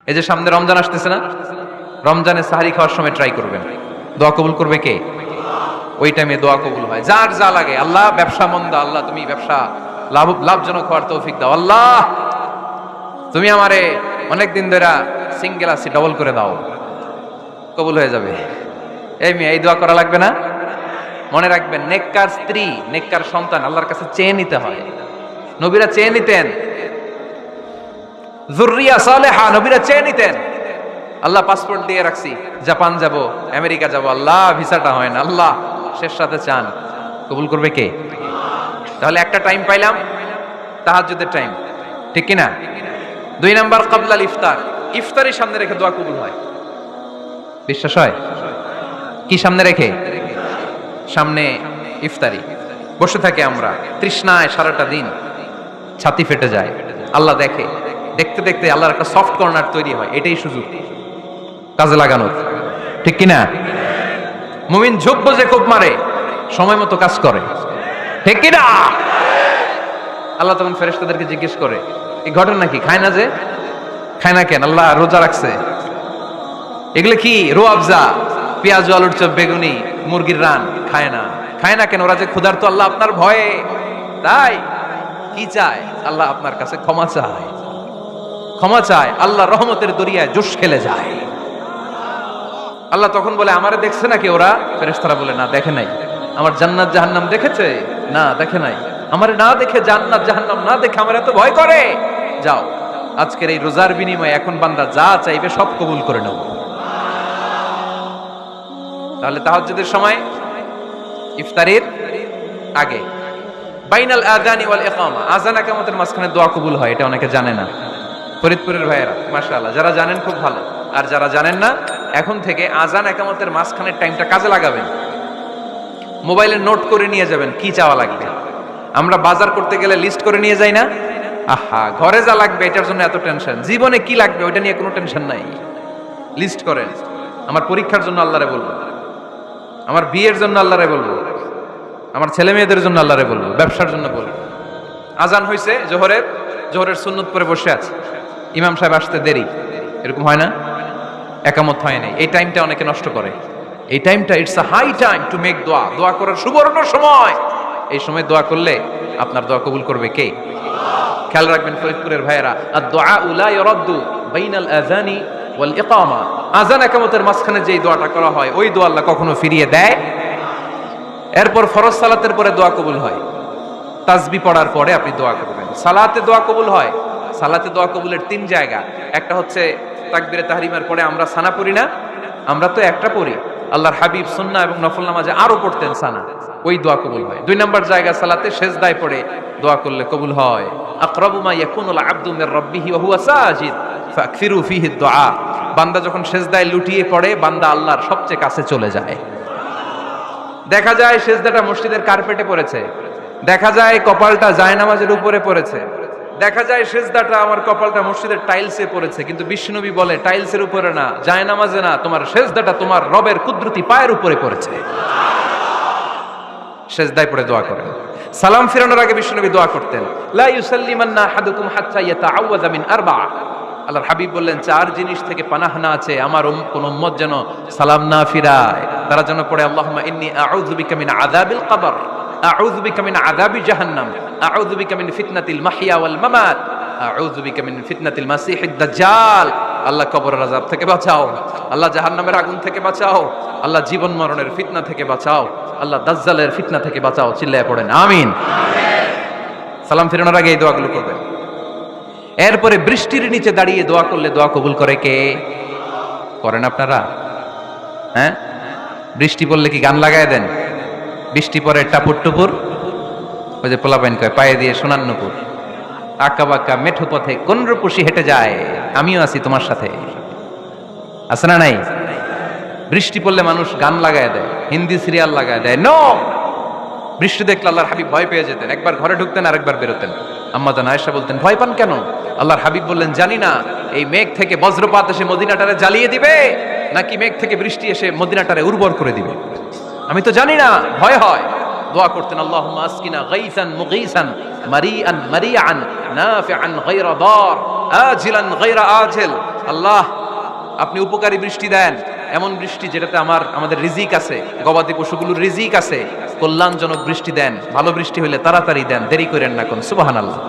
এই যে সামনে রমজান আসতেছে না, রমজানে সাহারি খাওয়ার সময় ট্রাই করবেন, দোয়া কবুল করবে কে? ওই টাইমে দোয়া কবুল হয়। যার যা লাগে, আল্লাহ ব্যবসা মন্দা, আল্লাহ তুমি ব্যবসা লাভজনক হওয়ার তৌফিক দাও, আল্লাহ তুমি আমারে অনেকদিন ধরে সিঙ্গেল আছি, ডবল করে দাও, কবুল হয়ে যাবে। এই মেয়ে, এই দোয়া করা লাগবে না? মনে রাখবেন, নেককার স্ত্রী, নেককার সন্তান আল্লাহর কাছে চেয়ে নিতে হয়। নবীরা চেয়ে নিতেন, যুররিয়া সালেহা নবীরা চেয়ে নিতেন। আল্লাহ পাসপোর্ট দিয়ে রাখছি, জাপান যাব, আমেরিকা যাব, আল্লাহ ভিসাটা হয় না, আল্লাহ শেষ সাথে চান, কবুল করবে কে? তাহলে একটা টাইম পাইলাম, তাহাজ্জুদের টাইম, ঠিক কি না? 2 নাম্বার ক্বাবলাল ইফতার, ইফতারের সামনে রেখে দোয়া কবুল হয়। বিশ্বাস হয়? কি সামনে রেখে? সামনে ইফতারি বসে থাকে আমরা, তৃষ্ণায় সারাটা দিন, ছাতি ফেটে যায়, আল্লাহ দেখে, দেখতে দেখতে আল্লাহর একটা সফট কর্নার তৈরি হয়। এটাই সুযোগ কাজে লাগানোর, ঠিক কিনা? মুমিন ঝোপ বোঝে কোপ মারে, সময় মতো কাজ করে, ঠিক কিনা? আল্লাহ তখন ফেরেশতাদেরকে জিজ্ঞেস করে, এই ঘটনা কি? খায় না যে, খায় না কেন? আল্লাহ রোজা রাখছে। এগুলো কি? রোয়াবজা, পেঁয়াজ, আলুর চপ, বেগুনি, মুরগির রান, খায় না। খায় না কেন? ওরা যে ক্ষুধার্ত, আল্লাহ আপনার ভয়ে। তাই কি চায়? আল্লাহ আপনার কাছে ক্ষমা চায়, ক্ষমা চায়। আল্লাহ রহমতের দরিয়ায় জোশ খেলে যায়। আল্লাহ তখন বলে, আমারে দেখছে নাকি ওরা? ফেরেশতারা বলে, না দেখে নাই। আমার জান্নাত জাহান্নাম দেখেছে? না দেখে নাই। আমারে না দেখে, জান্নাত জাহান্নাম না দেখে আমার এত ভয় করে? যাও, আজকের এই রোজার বিনিময়ে এখন বান্দা যা চাইবে সব কবুল করে নাও। তাহলে তাহাজ্জুদের সময়, ইফতারের আগে, বাইনাল আযানি ওয়াল ইকামা, আযান ইকামতের মাঝখানে দোয়া কবুল হয়। এটা অনেকে জানে না। ফরিদপুরের ভাইয়েরা মাশাআল্লাহ, যারা জানেন খুব ভালো, আর যারা জানেন না, এখন থেকে আযান ইকামতের মাঝখানের টাইমটা কাজে লাগাবেন। মোবাইলে নোট করে নিয়ে যাবেন কি চাওয়া লাগবে। আমরা বাজার করতে গেলে লিস্ট করে নিয়ে যাই না? আহা, ঘরে যা লাগবে এটার জন্য এত টেনশন, জীবনে কি লাগবে ওইটা নিয়ে কোনো টেনশন নাই। লিস্ট করেন, আমার পরীক্ষার জন্য আল্লাহরে বলবো, আমার বিয়ের জন্য আল্লাহরে বলবো, আমার ছেলে মেয়েদের জন্য আল্লাহরে বলবো, ব্যবসার জন্য বলবো। আজান হয়েছে জোহরের সুন্নত পরে বসে আছে, ইমাম সাহেব আসতে দেরি, এরকম হয় না? একামত হয় নাই, এই টাইমটা অনেকে নষ্ট করে। এই টাইমটা, it's a high time to make দোয়া, দোয়া করার সুবর্ণ সময়। এই সময় দোয়া করলে আপনার দোয়া কবুল করবে কে? খেয়াল রাখবেন ফরিদপুরের ভাইয়েরা, আদ-দুআ লা ইউরাদ্দু বাইনাল আযানি ওয়াল ইকামা, আযান ইকামতের মাঝখানে যেই দোয়াটা করা হয় ওই দোয়া আল্লাহ কখনো ফিরিয়ে দেয়। এরপর ফরজ সালাতের পরে দোয়া কবুল হয়, তাসবিহ পড়ার পরে আপনি দোয়া করবেন। সালাতে দোয়া কবুল হয়, সালাতে দোয়া কবুলের 3 জায়গা। একটা হচ্ছে তাকবীরে তাহরিমের পরে আমরা সানা পড়ি না, আমরা তো একটা পড়ি, আল্লাহর হাবিব সুন্নাহ এবং নফল নামাজে আরো পড়তেন সানা, ওই দোয়া কবুল হয়। 2 নম্বর জায়গা, সালাতে সেজদায় পড়ে দোয়া করলে কবুল হয়। আকরাবু মা ইয়াকুনুল আবদু মির রাব্বিহি ওয়া হুয়া সাজিদ ফাকসিরু ফীহি দুআ, বান্দা যখন সেজদায় লুটিয়ে পড়ে, বান্দা আল্লাহর সবচেয়ে কাছে চলে যায়। দেখা যায় সেজদাটা মসজিদের কার্পেটে পড়েছে, দেখা যায় কপালটা জায়নামাজের উপরে পড়েছে, দেখা যায় সেজদাটা, আমার কপালটা মসজিদের টাইলসে পড়েছে, কিন্তু বিশ্বনবী বলে টাইলসের উপরে না, জায়নামাজে না, তোমার সেজদাটা তোমার রবের কুদরতি পায়ের উপরে পড়েছে। সেজদায় পড়ে দোয়া করেন। সালাম ফিরানোর আগে বিশ্বনবী দোয়া করতেন, লা ইউসাল্লিমান্না আহাদুকুম হাত্তা ইয়াতাআওয়াযা মিন আরবা। আল্লাহর হাবিব বললেন, 4 জিনিস থেকে পানাহ না আছে আমার কোন উম্মত যেন সালাম না ফিরায়। তারা যেন পড়ে, আল্লাহুম্মা ইন্নী আউযু বিকা মিন আযাবিল কবর, আউযু বিকা মিন আযাবি জাহান্নাম, আউযু বিকা মিন ফিতনাতিল মাহইয়া ওয়াল মামাত, আউযু বিকা মিন ফিতনাতিল মাসিহিদ দাজ্জাল। আল্লাহ কবরের আযাব থেকে বাঁচাও, আল্লাহ জাহান্নামের আগুন থেকে বাঁচাও, আল্লাহ জীবন মরণের ফিতনা থেকে বাঁচাও, আল্লাহ দাজ্জালের ফিতনা থেকে বাঁচাও। চিল্লায়ে পড়েন আমিন। সালাম ফিরানোর আগে এই দোয়াগুলো করবেন। এরপরে বৃষ্টির নিচে দাঁড়িয়ে দোয়া করলে দোয়া কবুল করে কে? করেন আপনারা? হ্যাঁ, বৃষ্টি পড়লে কি গান লাগায় দেন? বৃষ্টি পরে টাপুর টুপুর, ওই যে পোলাপাইন কয় পায়ে দিয়ে সোনার নুপুর, আঁকা বাঁকা মেঠো পথে কোন রূপসী হেঁটে যায়, আমিও আছি তোমার সাথে, আছে না নাই? বৃষ্টি পড়লে মানুষ গান লাগায় দেয়, হিন্দি সিরিয়াল লাগায় দেয়। নো, বৃষ্টি দেখলে আল্লাহর হাবিব ভয় পেয়ে যেতেন, একবার ঘরে ঢুকতেন আরেকবার বেরোতেন। আম্মা জান আয়েশা বলতেন, ভয় পান কেন? আল্লাহর হাবিব বললেন, জানি না এই মেঘ থেকে বজ্রপাত এসে মদিনাটারে জ্বালিয়ে দিবে নাকি মেঘ থেকে বৃষ্টি এসে মদিনাটারে উর্বর করে দিবে, আমি তো জানি না, ভয় হয়। দোয়া করতেন, আল্লাহুম্মা আসকিনা গাইসান মুগীসান মারিআন মারিআন নাফিআন গায়রা দার আজিলান গায়রা আজিল আল্লাহ আপনি উপকারী বৃষ্টি দেন, এমন বৃষ্টি যেটাতে আমাদের রিজিক আছে, গবাদি পশুগুলোর রিজিক আছে, কল্যাণজনক বৃষ্টি দেন, ভালো বৃষ্টি হলে তাড়াতাড়ি দেন, দেরি করেন না কোন। সুবহানাল্লাহ।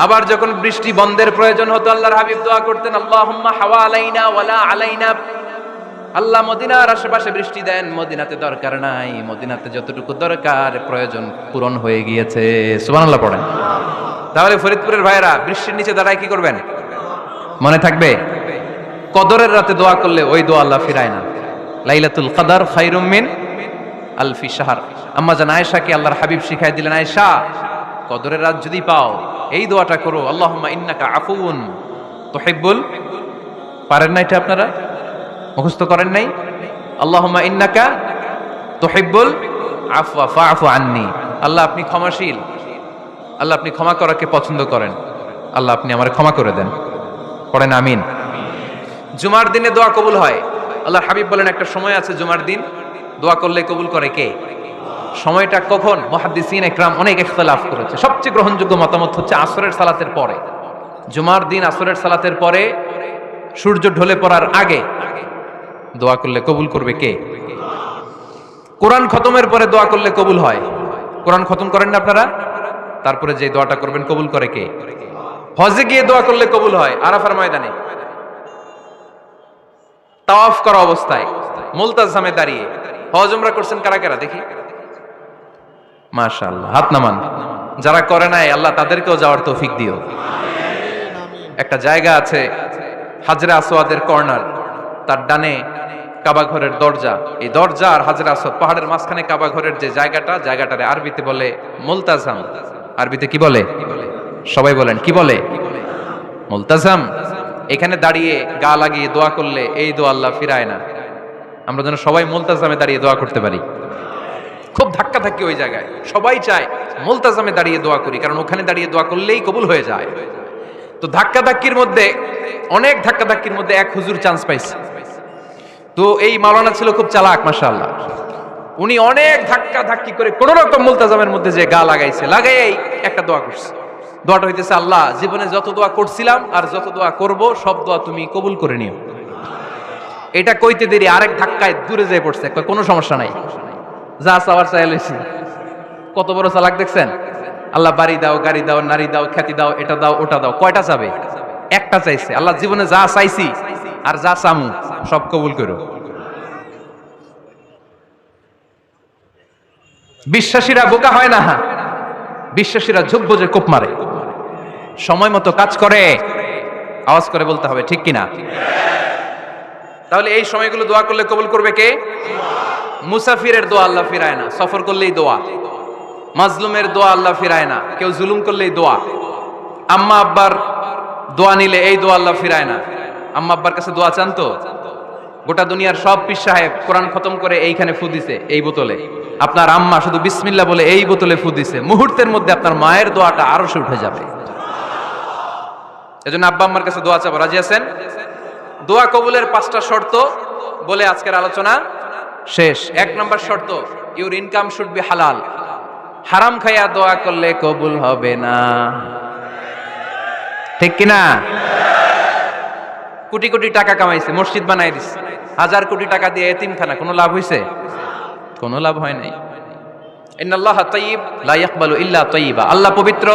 আবার যখন বৃষ্টি বন্ধের প্রয়োজন হতো আল্লাহর হাবিব দোয়া করতেন, আল্লাহুম্মা হাওয়া আলাইনা ওয়ালা আলাইনা, আল্লাহ মদিনার আশেপাশে বৃষ্টি দেন, মদিনাতে দরকার নাই, মদিনাতে যতটুকু দরকার প্রয়োজন পূরণ হয়ে গিয়েছে। সুবহানাল্লাহ পড়েন। তাহলে ফরিদপুরের ভাইরা বৃষ্টির নিচে দাঁড়ায় কি করবেন মনে থাকবে? কদরের রাতে দোয়া করলে ওই দোয়া আল্লাহ ফিরায় না। লাইলাতুল কদর খায়রুম মিন আলফি শাহর। আম্মা জান আয়েশাকে আল্লাহর হাবিব শিখাই দিলেন, আয়েশা কদরের রাত যদি পাও এই দোয়াটা করো, আল্লাহুম্মা ইন্নাকা আফুউন তুহিব্বুল, পারেন না এটা আপনারা? মুখস্থ করেন নাই? আল্লাহুম্মা ইন্নাকা তুহিব্বুল আফওয়া ফাআফু আন্নি, আল্লাহ আপনি ক্ষমাশীল, আল্লাহ আপনি ক্ষমা করাকে পছন্দ করেন, আল্লাহ আপনি আমারে ক্ষমা করে দেন। পড়েন আমিন। জুমার দিনে দোয়া কবুল হয়। আল্লাহর হাবিব বলেন একটা সময় আছে জুমার দিন দোয়া করলে কবুল করে কে? সময়টা কখন? মুহাদ্দিসিন ইকরাম অনেক ইখতিলাফ করেছে। সবচেয়ে গ্রহণযোগ্য মতামত হচ্ছে আসরের সালাতের পরে। জুমার দিন আসরের সালাতের পরে সূর্য ঢলে পড়ার আগে দোয়া করলে কবুল করবে কে? কোরআন খতমের পরে দোয়া করলে কবুল হয়। কোরআন খতম করেন না আপনারা? তারপরে যে দোয়াটা করবেন কবুল করে কে? হজে গিয়ে দোয়া করলে কবুল হয়। আরাফার ময়দানে তাওয়াফ করা অবস্থায় মুলতাজামে দাঁড়িয়ে। হজ উমরা করছেন কারা কারা দেখি? মাশাআল্লাহ, হাত নামান। যারা করে নাই আল্লাহ তাদেরকেও যাওয়ার তৌফিক দিও। একটা জায়গা আছে হাজরে আসওয়াদের কর্নার, তার ডানে কাবা ঘরের দরজা, এই দরজা আর হাজরে আসওয়াদ পাহাড়ের মাঝখানে কাবা ঘরের যে জায়গাটারে আরবিতে বলে মুলতাজাম। আরবিতে কি বলে? সবাই বলেন কি বলে? মুলতাজাম। এখানে দাঁড়িয়ে গা লাগিয়ে দোয়া করলে এই দোয়া আল্লাহ ফিরায় না। আমরা যেন সবাই মুলতাজামে দাঁড়িয়ে দোয়া করতে পারি। খুব ধাক্কা ধাক্কি ওই জায়গায়, সবাই চায় মুলতাজামে দাঁড়িয়ে দোয়া করি, কারণ ওখানে দাঁড়িয়ে দোয়া করলেই কবুল হয়ে যায়। তো ধাক্কা ধাক্কির মধ্যে, অনেক ধাক্কা ধাক্কির মধ্যে এক হুজুর চান্স পাইছে। তো এই মাওলানা ছিল খুব চালাক মাশাআল্লাহ। উনি অনেক ধাক্কা ধাক্কি করে কোন রকম মুলতাজামের মধ্যে যে গা লাগাইছে, লাগাই একটা দোয়া করছে। দোয়াটা হইতেছে, আল্লাহ জীবনে যত দোয়া করছিলাম আর যত দোয়া করব সব দোয়া তুমি কবুল করে নিও। এটা কইতে দেরি আরেক ধাক্কায় দূরে যেয়ে পড়ছে। কোনো সমস্যা নাই, যা চাওয়ার চাই লইছি। কত বড় চালাক দেখছেন? আল্লাহ বাড়ি দাও, গাড়ি দাও, নারী দাও, খ্যাতি দাও, এটা দাও, ওটা দাও। কয়টা চাবে? একটা চাইছে। আল্লাহ জীবনে যা চাইছি আর যা চামু সব কবুল করো। বিশ্বাসীরা বোকা হয় না, বিশ্বাসীরা ঝুঁক বোঝে কোপ মারে, সময় মতো কাজ করে। আওয়াজ করে বলতে হবে ঠিক কিনা? তাহলে এই সময়গুলো দোয়া করলে কবুল করবে কে? মুসাফিরের দোয়া আল্লাহ ফিরায় না, সফর করলেই দোয়া। মাজলুমের দোয়া আল্লাহ ফিরায় না, কেউ জুলুম করলেই দোয়া। আম্মা আব্বার দোয়া নিলে এই দোয়া আল্লাহ ফিরায় না। আম্মা আব্বার কাছে দোয়া চান তো? গোটা দুনিয়ার সব পীর সাহেব কোরআন খতম করে এইখানে ফু দিছে এই বোতলে, আপনার আম্মা শুধু বিসমিল্লাহ বলে এই বোতলে ফু দিছে, মুহূর্তের মধ্যে আপনার মায়ের দোয়াটা আরো সে উঠে যাবে। এজন্য আব্বা আম্মার কাছে দোয়া চাবো, রাজি আছেন? দোয়া কবুলের 5টা শর্ত বলে আজকের আলোচনা শেষ। 1 নম্বর শর্ত, ইউর ইনকাম শুড বি হালাল। হারাম খাইয়া দোয়া করলে কবুল হবে না, ঠিক কিনা? কোটি কোটি টাকা কামাইছে, মসজিদ বানাই দিছে, 1000 কোটি টাকা দিয়ে এতিমখানা, কোনো লাভ হইছে? কোনো লাভ হয় নাই। ইন্নাল্লাহা তাইয়্যিব লা ইয়াকবালু ইল্লা তাইয়্যিবা। আল্লাহ পবিত্র,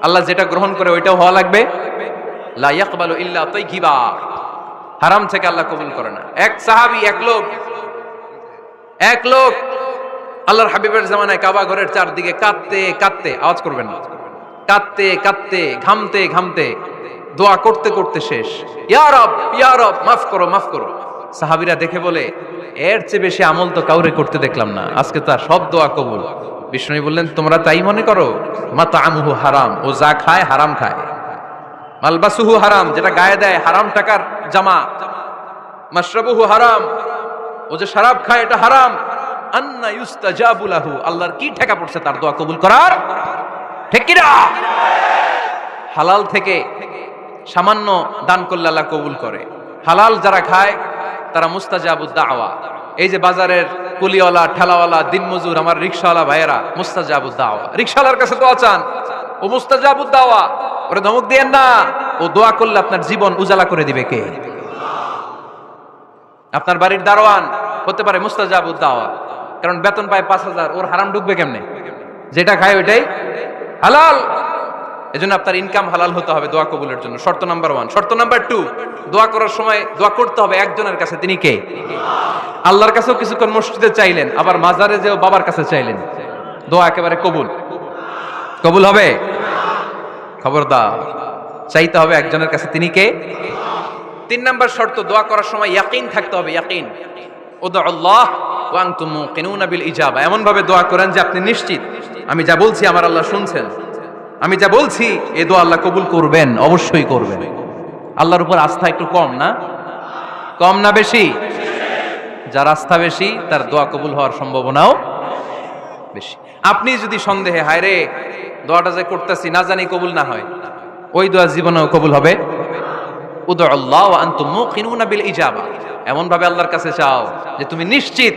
আল্লাহ যেটা গ্রহণ করে ওইটাও হওয়া লাগবে। লা ইয়াকবালু ইল্লা তাইয়্যিবা, হারাম থেকে আল্লাহ কবুল করে না। এক সাহাবী, এক লোক আল্লাহর হাবিবের জামানায় কাবা ঘরের চারদিকে কাঁদতে কাঁদতে, আওয়াজ করবেন না, কাঁদতে কাঁদতে, ঘামতে ঘামতে, দোয়া করতে করতে শেষ। ইয়া রব, ইয়া রব, মাফ করো, মাফ করো। সাহাবীরা দেখে বলে, এর চেয়ে বেশি আমল তো কাউরে করতে দেখলাম না, আজকে তার সব দোয়া কবুল। বিষ্ণু বললেন, তোমরা তাই মনে করো? মাতাআমুহু হারাম, ও যা খায় হারাম খায়। মালবাসুহু হারাম, যেটা গায়ে দেয় হারাম টাকার জামা। মাশরাবুহু হারাম, ও যে শরাব খায় এটা হারাম। আন্না ইউস্তাজাবু লাহু, আল্লাহর কি ঠেকা পড়ছে তার দোয়া কবুল করার? ঠিক কি না? হালাল থেকে সামান্য দান করলে আল্লাহ কবুল করে। হালাল যারা খায় তারা মুস্তাজাবুদ দাওয়া। এই যে বাজারের কুলিওয়ালা, ঠেলাওয়ালা, দিনমজুর, আমার রিকশাওয়ালা ভাইয়েরা, মুস্তাজাবুদ দাওয়া। রিকশাওয়ালার কাছে দোয়া চান, ও মুস্তাজাবুদ দাওয়া। ওরে ধমক দিয়েন না, ও দোয়া করলে আপনার জীবন উজালা করে দিবে কে? আপনার বাড়ির দারোয়ান হতে পারে মুস্তাজাবুদ দাওয়া, কারণ বেতন পায় 5,000, ওর হারাম ঢুকবে কেমনে? যেটা খায় ওইটাই হালাল। এজন্য আপনার ইনকাম হালাল হতে হবে দোয়া কবুলের জন্য, শর্ত নাম্বার 1। শর্ত নাম্বার 2, দোয়া করার সময় দোয়া করতে হবে একজনের কাছে, তিনি কে? আল্লাহর কাছেও কিছুক্ষণ মসজিদে চাইলেন, আবার মাজারে যেও বাবার কাছে চাইলেন, দোয়া একেবারে কবুল। কবুল হবে? খবরদার, চাইতে হবে একজনের কাছে, তিনি কে? 3 নাম্বার শর্ত, দোয়া করার সময় ইয়াকিন থাকতে হবে। ইয়াকিন, উদউল্লাহ ওয়া আনতুম মুকিনুনা বিল ইজাবা, এমন ভাবে দোয়া করেন যে আপনি নিশ্চিত আমি যা বলছি আমার আল্লাহ শুনছেন, আমি যা বলছি এই দোয়া আল্লাহ কবুল করবেন, অবশ্যই করবেন। আল্লাহর উপর আস্থা একটু কম না? কম না বেশি? যার আস্থা বেশি তার দোয়া কবুল হওয়ার সম্ভাবনাও বেশি। আপনি যদি সন্দেহে হায় রে দোয়াটা যে করতেছি না জানি কবুল না হয়, ওই দোয়া জীবনেও কবুল হবে। উদউল্লাহ ওয়া আনতুম মুকিনুনা বিল ইজাবা, এমন ভাবে আল্লাহর কাছে চাও যে তুমি নিশ্চিত